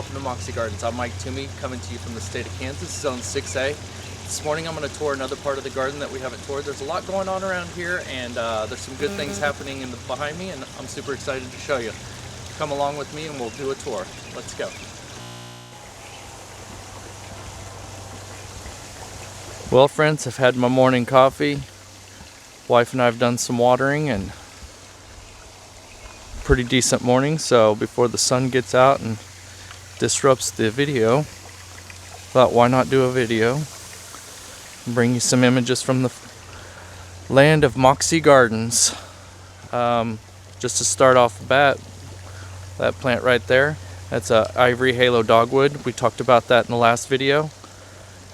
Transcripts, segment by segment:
welcome to Moxie Gardens. I'm Mike Toomey, coming to you from the state of Kansas, Zone 6A. This morning I'm going to tour another part of the garden that we haven't toured. There's a lot going on around here, and there's some good things happening behind me, and I'm super excited to show you. Come along with me and we'll do a tour. Let's go. Well friends, I've had my morning coffee. Wife and I have done some watering, and pretty decent morning, so before the sun gets out and disrupts the video, thought why not do a video and bring you some images from the land of Moxie Gardens. Just to start off the bat, that plant right there, that's a ivory halo dogwood. We talked about that in the last video.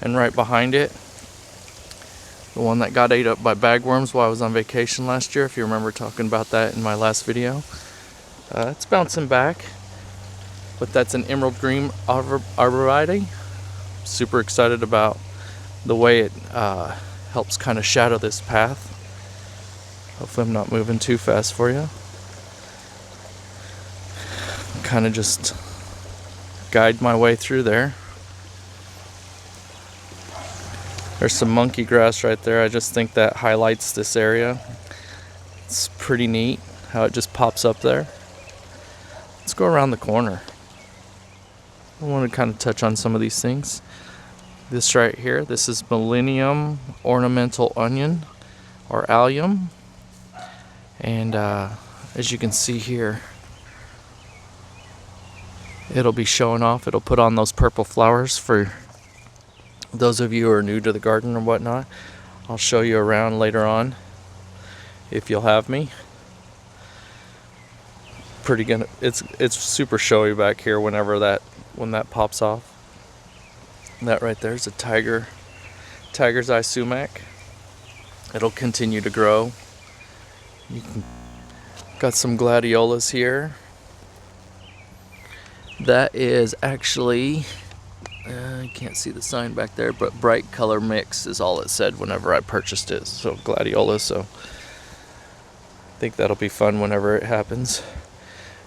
And right behind it, the one that got ate up by bagworms while I was on vacation last year, if you remember talking about that in my last video. It's bouncing back, but that's an emerald green arborvitae. Super excited about the way it helps kind of shadow this path. Hopefully I'm not moving too fast for you. Kind of just guide my way through there. There's some monkey grass right there. I just think that highlights this area. It's pretty neat how it just pops up there. Let's go around the corner. I want to kind of touch on some of these things. This right here, this is Millennium Ornamental Onion, or Allium. And as you can see here, it'll be showing off. It'll put on those purple flowers for those of you who are new to the garden or whatnot. I'll show you around later on if you'll have me. Pretty good. It's super showy back here when that pops off. That right there is a tiger's eye sumac. It'll continue to grow. Got some gladiolas here. That is actually, I can't see the sign back there, but bright color mix is all it said whenever I purchased it. So gladiola, so I think that'll be fun whenever it happens.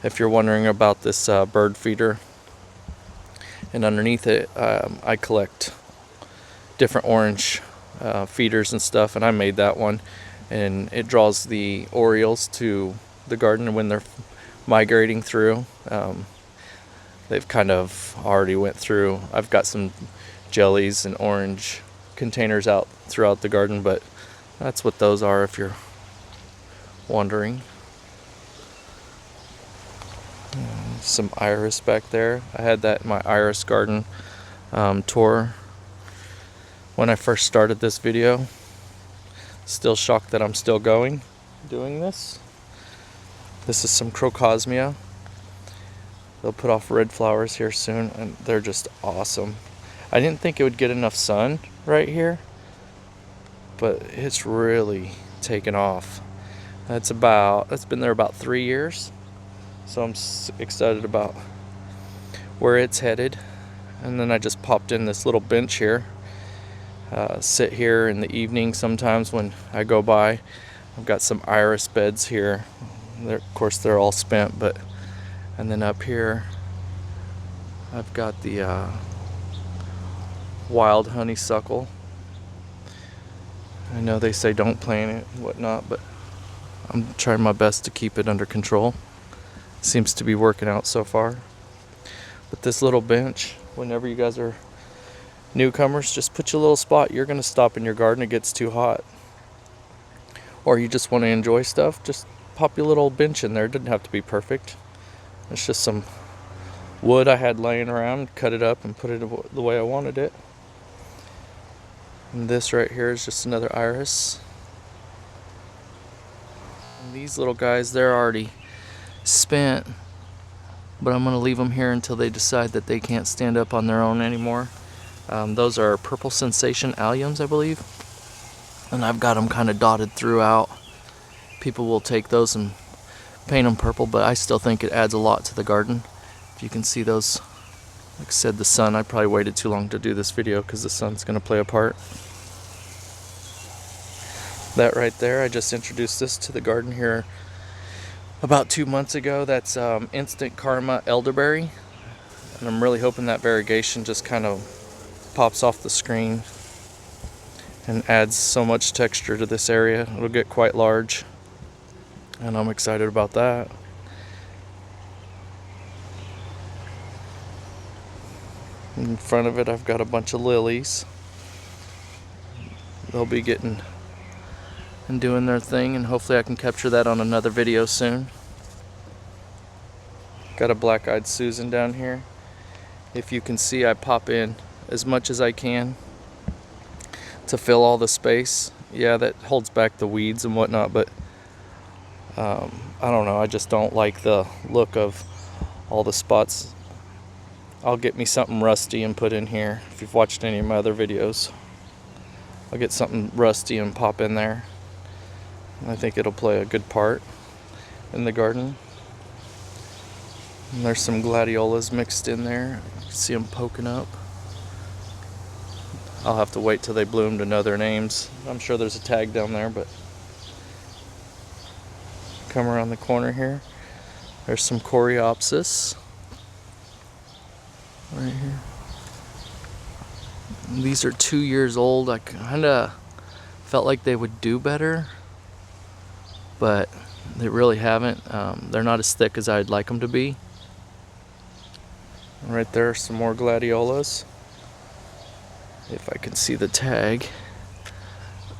If you're wondering about this bird feeder, and underneath it I collect different orange feeders and stuff, and I made that one, and it draws the orioles to the garden when they're migrating through. They've kind of already went through. I've got some jellies and orange containers out throughout the garden, but that's what those are if you're wondering. Some iris back there. I had that in my iris garden tour when I first started this video. Still shocked that I'm still doing this. This is some crocosmia. They'll put off red flowers here soon, and they're just awesome. I didn't think it would get enough sun right here, but it's really taken off. It's been there about 3 years. So I'm excited about where it's headed. And then I just popped in this little bench here. Sit here in the evening sometimes when I go by. I've got some iris beds here. Of course they're all spent, but and then up here I've got the wild honeysuckle. I know they say don't plant it and whatnot, but I'm trying my best to keep it under control. Seems to be working out so far. But this little bench, whenever you guys are newcomers, just put your little spot. You're going to stop in your garden, it gets too hot, or you just want to enjoy stuff, just pop your little bench in there. It doesn't have to be perfect. It's just some wood I had laying around, cut it up and put it the way I wanted it. And this right here is just another iris. And these little guys, they're already spent, but I'm going to leave them here until they decide that they can't stand up on their own anymore. Those are purple sensation alliums, I believe, and I've got them kind of dotted throughout. People will take those and paint them purple, but I still think it adds a lot to the garden. If you can see those, like I said, the sun, I probably waited too long to do this video because the sun's going to play a part. That right there, I just introduced this to the garden here about 2 months ago. That's instant karma elderberry. And I'm really hoping that variegation just kind of pops off the screen and adds so much texture to this area. It'll get quite large, and I'm excited about that. In front of it, I've got a bunch of lilies. They'll be getting and doing their thing, and hopefully I can capture that on another video soon. Got a black-eyed Susan down here. If you can see, I pop in as much as I can to fill all the space. Yeah, that holds back the weeds and whatnot, but I don't know, I just don't like the look of all the spots. I'll get me something rusty and put in here. If you've watched any of my other videos, I'll get something rusty and pop in there. I think it'll play a good part in the garden. And there's some gladiolas mixed in there. You can see them poking up. I'll have to wait till they bloom to know their names. I'm sure there's a tag down there, but come around the corner here. There's some coreopsis right here. These are 2 years old. I kind of felt like they would do better, but they really haven't. They're not as thick as I'd like them to be. Right there are some more gladiolas. If I can see the tag.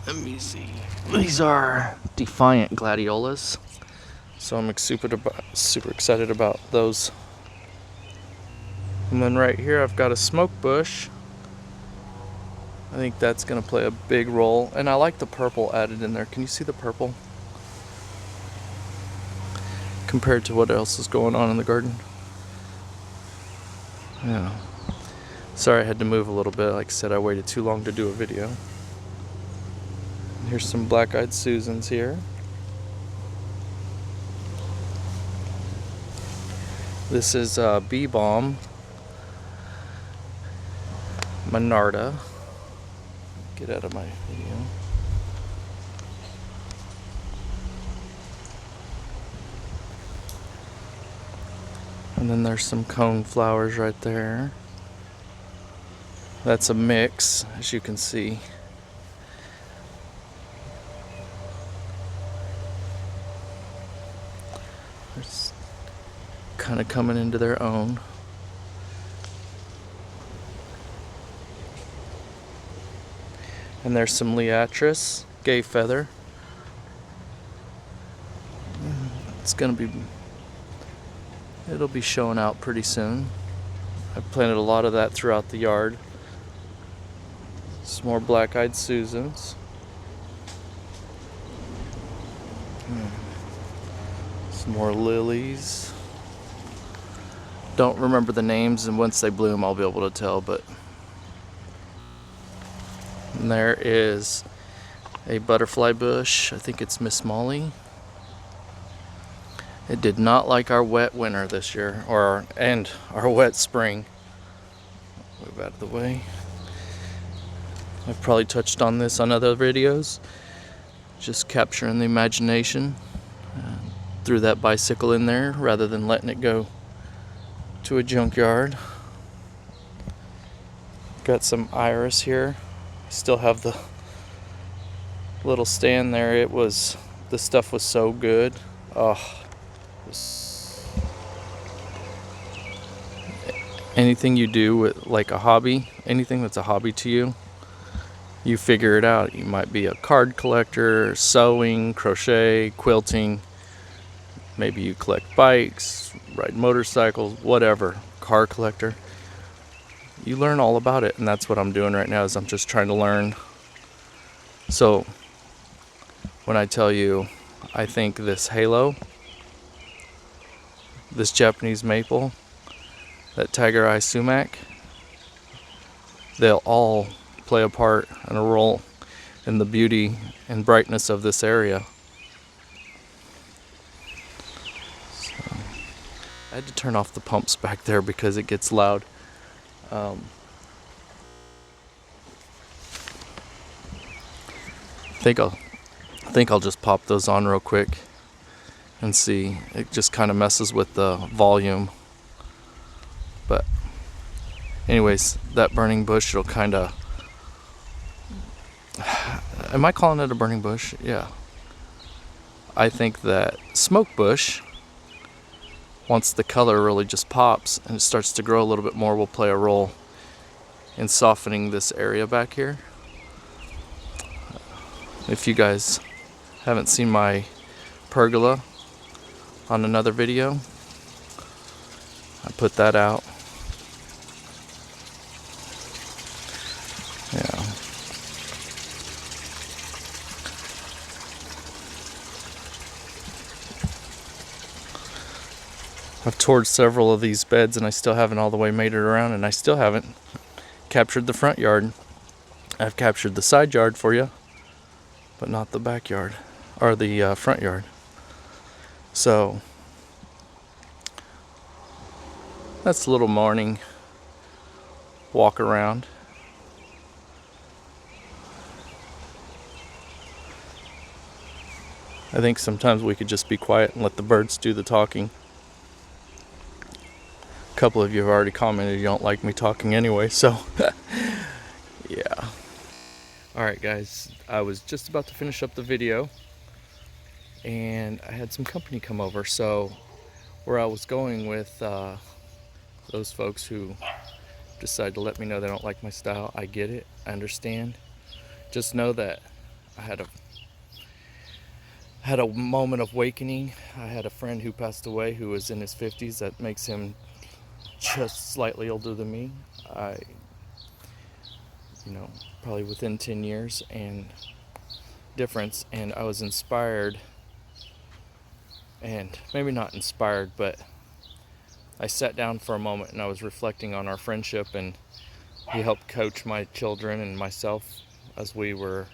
Let me see. These are defiant gladiolas. So I'm super excited about those. And then right here I've got a smoke bush. I think that's going to play a big role. And I like the purple added in there. Can you see the purple? Compared to what else is going on in the garden. Yeah. Sorry I had to move a little bit. Like I said, I waited too long to do a video. Here's some black-eyed Susans here. This is Bee Balm Monarda. Get out of my video. And then there's some cone flowers right there. That's a mix, as you can see. It's kind of coming into their own. And there's some Liatris, gay feather. It's gonna be, it'll be showing out pretty soon. I've planted a lot of that throughout the yard. Some more black-eyed Susans. Some more lilies. Don't remember the names, and once they bloom I'll be able to tell, but and there is a butterfly bush. I think it's Miss Molly. It did not like our wet winter this year, and our wet spring. Move out of the way. I've probably touched on this on other videos. Just capturing the imagination. Threw that bicycle in there rather than letting it go to a junkyard. Got some iris here. Still have the little stand there. The stuff was so good. Anything you do with like a hobby, anything that's a hobby to you, you figure it out. You might be a card collector, sewing, crochet, quilting. Maybe you collect bikes, ride motorcycles, whatever, car collector. You learn all about it, and that's what I'm doing right now, is I'm just trying to learn. So when I tell you, I think this halo, this Japanese maple, that tiger eye sumac, they'll all play a part and a role in the beauty and brightness of this area. So, I had to turn off the pumps back there because it gets loud. I think I'll just pop those on real quick and see. It just kind of messes with the volume, but Anyways, that burning bush, it'll kind of, am I calling it a burning bush? Yeah. I think that smoke bush, once the color really just pops and it starts to grow a little bit more, will play a role in softening this area back here. If you guys haven't seen my pergola on another video, I put that out. Yeah. I've toured several of these beds and I still haven't all the way made it around, and I still haven't captured the front yard. I've captured the side yard for you, but not the backyard or the front yard. So that's a little morning walk around. I think sometimes we could just be quiet and let the birds do the talking. A couple of you have already commented you don't like me talking anyway, so yeah. Alright guys, I was just about to finish up the video and I had some company come over. So where I was going with those folks who decide to let me know they don't like my style, I get it, I understand. Just know that I had a moment of awakening. I had a friend who passed away who was in his 50s. That makes him just slightly older than me. Probably within 10 years and difference. And I was inspired, and maybe not inspired, but I sat down for a moment and I was reflecting on our friendship, and he helped coach my children and myself as we were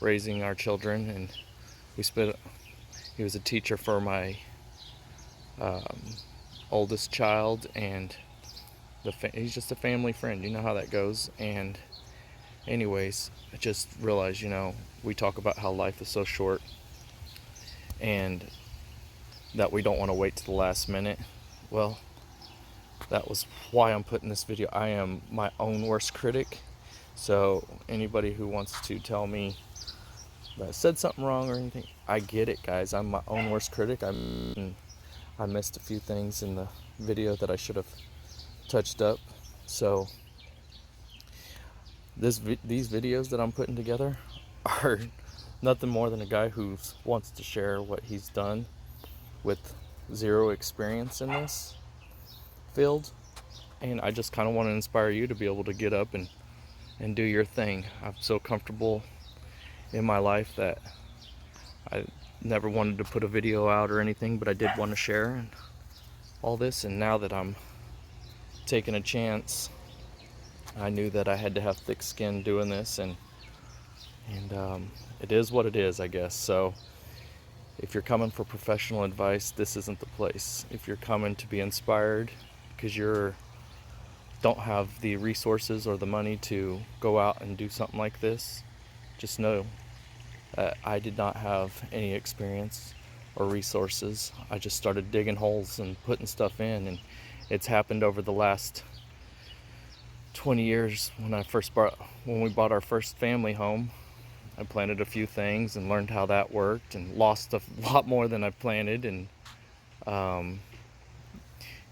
raising our children, and he was a teacher for my oldest child, and he's just a family friend. You know how that goes. And anyways, I just realized, we talk about how life is so short and that we don't want to wait to the last minute. Well, that was why I'm putting this video. I am my own worst critic. So anybody who wants to tell me that I said something wrong or anything, I get it, guys. I'm my own worst critic. I missed a few things in the video that I should have touched up. So these videos that I'm putting together are nothing more than a guy who wants to share what he's done with zero experience in this field. And I just kind of want to inspire you to be able to get up and do your thing. I'm so comfortable in my life that I never wanted to put a video out or anything, but I did want to share and all this. And now that I'm taking a chance, I knew that I had to have thick skin doing this, and it is what it is, I guess. So if you're coming for professional advice, this isn't the place. If you're coming to be inspired because you don't have the resources or the money to go out and do something like this, just know that I did not have any experience or resources. I just started digging holes and putting stuff in, and it's happened over the last 20 years. When we bought our first family home, I planted a few things and learned how that worked, and lost a lot more than I planted, and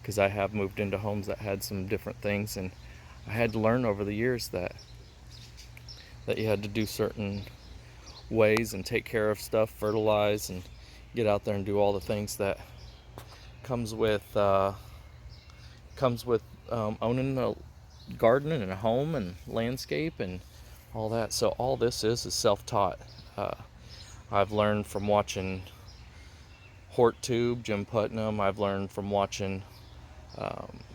because I have moved into homes that had some different things, and I had to learn over the years that you had to do certain ways and take care of stuff, fertilize, and get out there and do all the things that comes with owning a garden and a home and landscape and all that. So all this is self-taught. I've learned from watching HortTube, Jim Putnam. I've learned from watching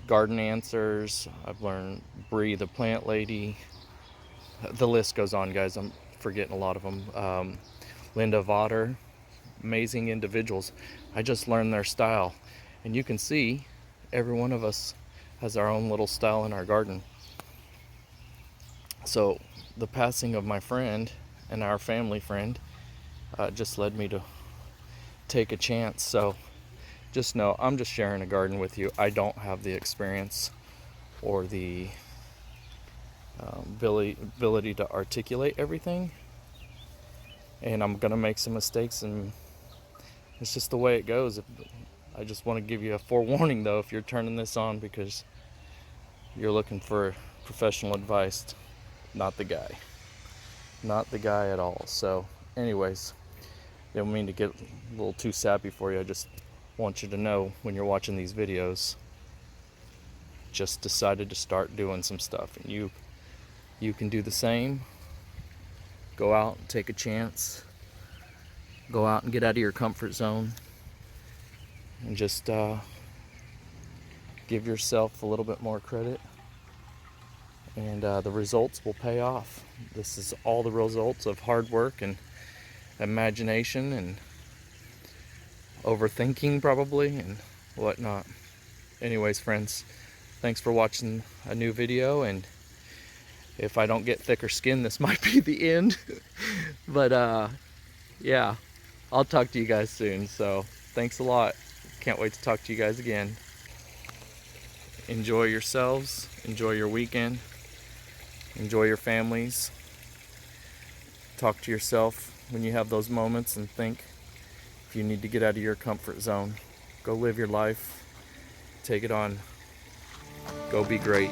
Garden Answers. I've learned Bree the Plant Lady. The list goes on, guys. I'm forgetting a lot of them. Linda Vodder. Amazing individuals. I just learned their style. And you can see every one of us has our own little style in our garden. So the passing of my friend and our family friend just led me to take a chance. So just know I'm just sharing a garden with you. I don't have the experience or the ability to articulate everything. And I'm gonna make some mistakes, and it's just the way it goes. I just want to give you a forewarning though, if you're turning this on because you're looking for professional advice, not the guy. Not the guy at all. So anyways, didn't mean to get a little too sappy for you. I just want you to know when you're watching these videos, just decided to start doing some stuff, and you can do the same. Go out and take a chance. Go out and get out of your comfort zone, and just give yourself a little bit more credit, and the results will pay off. This is all the results of hard work and imagination and overthinking probably and whatnot. Anyways, friends, thanks for watching a new video, and if I don't get thicker skin, this might be the end. But yeah, I'll talk to you guys soon. So thanks a lot. Can't wait to talk to you guys again. Enjoy yourselves. Enjoy your weekend. Enjoy your families. Talk to yourself when you have those moments and think if you need to get out of your comfort zone. Go live your life. Take it on. Go be great.